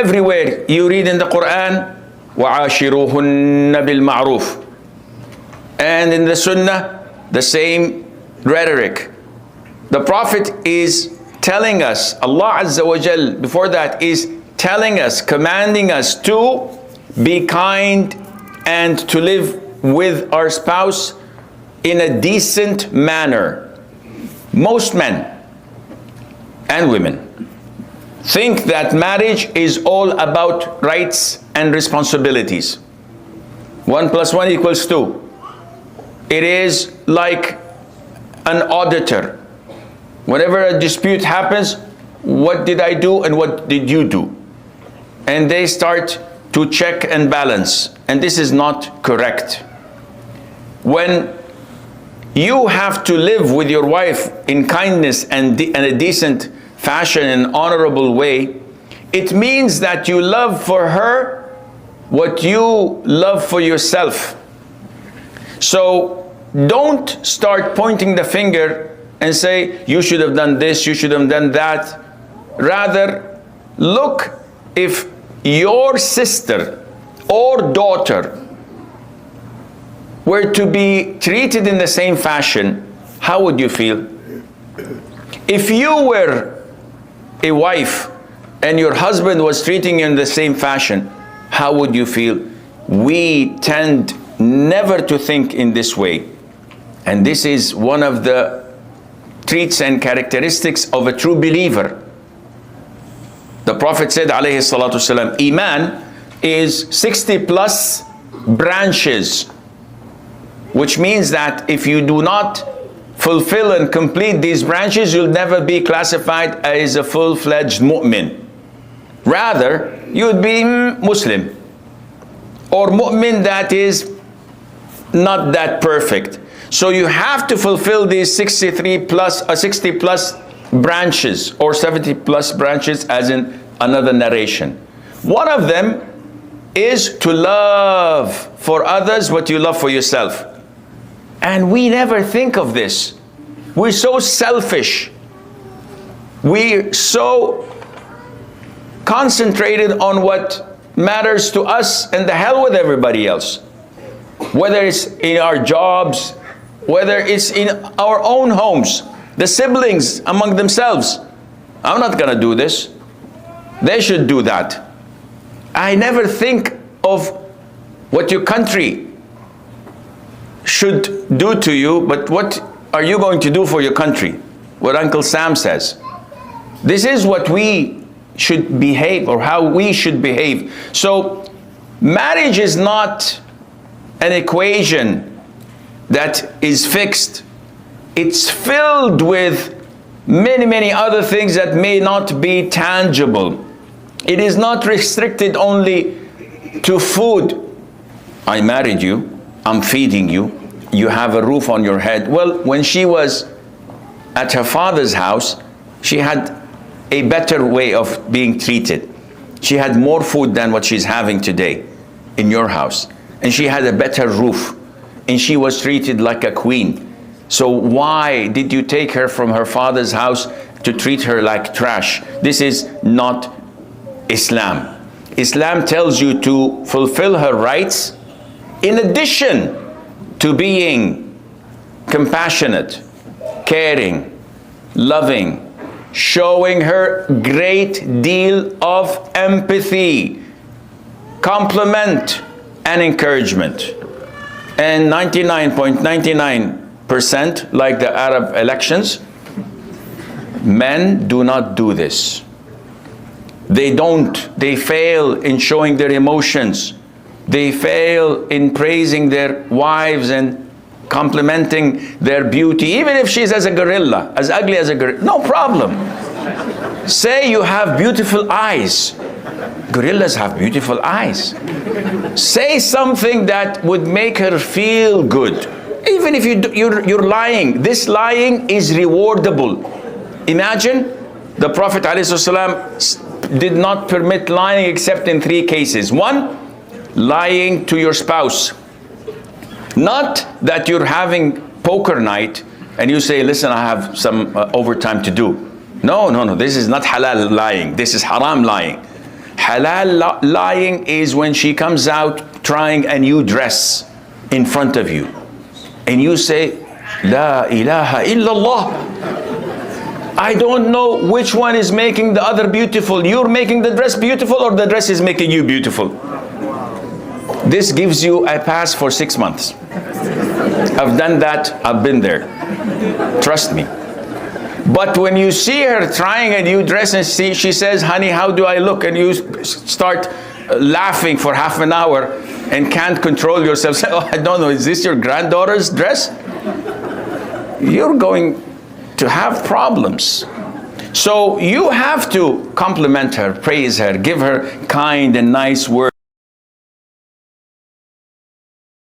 Everywhere you read in the Quran, وَعَاشِرُوهُنَّ بِالْمَعْرُوفِ. And in the Sunnah, the same rhetoric. The Prophet is telling us, Allah Azza wa Jal, before that, is telling us, commanding us to be kind and to live with our spouse in a decent manner. Most men and women think that marriage is all about rights and responsibilities. 1 + 1 = 2. It is like an auditor. Whenever a dispute happens, what did I do and what did you do? And they start to check and balance. And this is not correct. When you have to live with your wife in kindness and in a decent fashion, an honorable way, it means that you love for her what you love for yourself. So don't start pointing the finger and say, you should have done this, you should have done that. Rather, look, if your sister or daughter were to be treated in the same fashion, how would you feel? If you were a wife and your husband was treating you in the same fashion, how would you feel? We tend never to think in this way. And this is one of the traits and characteristics of a true believer. The Prophet said, alayhi salatu wasalam, Iman is 60+ branches, which means that if you do not fulfill and complete these branches, you'll never be classified as a full-fledged mu'min. Rather, you would be Muslim, or mu'min that is not that perfect. So you have to fulfill these 60+ branches, or 70+ branches, as in another narration. One of them is to love for others what you love for yourself. And we never think of this. We're so selfish. We're so concentrated on what matters to us, and the hell with everybody else. Whether it's in our jobs, whether it's in our own homes, the siblings among themselves. I'm not gonna do this. They should do that. I never think of what your country should do to you, but what are you going to do for your country? What Uncle Sam says. This is what we should behave, or how we should behave. So marriage is not an equation that is fixed. It's filled with many other things that may not be tangible. It is not restricted only to food. I married you, I'm feeding you, you have a roof on your head. Well, when she was at her father's house, she had a better way of being treated. She had more food than what she's having today in your house. And she had a better roof. And she was treated like a queen. So why did you take her from her father's house to treat her like trash? This is not Islam. Islam tells you to fulfill her rights in addition to being compassionate, caring, loving, showing her great deal of empathy, compliment, and encouragement. And 99.99%, like the Arab elections, men do not do this. They fail in showing their emotions. They fail in praising their wives and complimenting their beauty, even if she's as a gorilla, as ugly as a gorilla, no problem. Say you have beautiful eyes. Gorillas have beautiful eyes. Say something that would make her feel good. Even if you're lying, this lying is rewardable. Imagine the Prophet ﷺ did not permit lying except in 3 cases. 1, lying to your spouse. Not that you're having poker night and you say, listen, I have some overtime to do. No, this is not halal lying. This is haram lying. Halal lying is when she comes out trying a new dress in front of you. And you say, La ilaha illallah. I don't know which one is making the other beautiful. You're making the dress beautiful or the dress is making you beautiful. This gives you a pass for 6 months. I've done that, I've been there. Trust me. But when you see her trying a new dress and she says, honey, how do I look? And you start laughing for half an hour and can't control yourself. Say, oh, I don't know, is this your granddaughter's dress? You're going to have problems. So you have to compliment her, praise her, give her kind and nice words.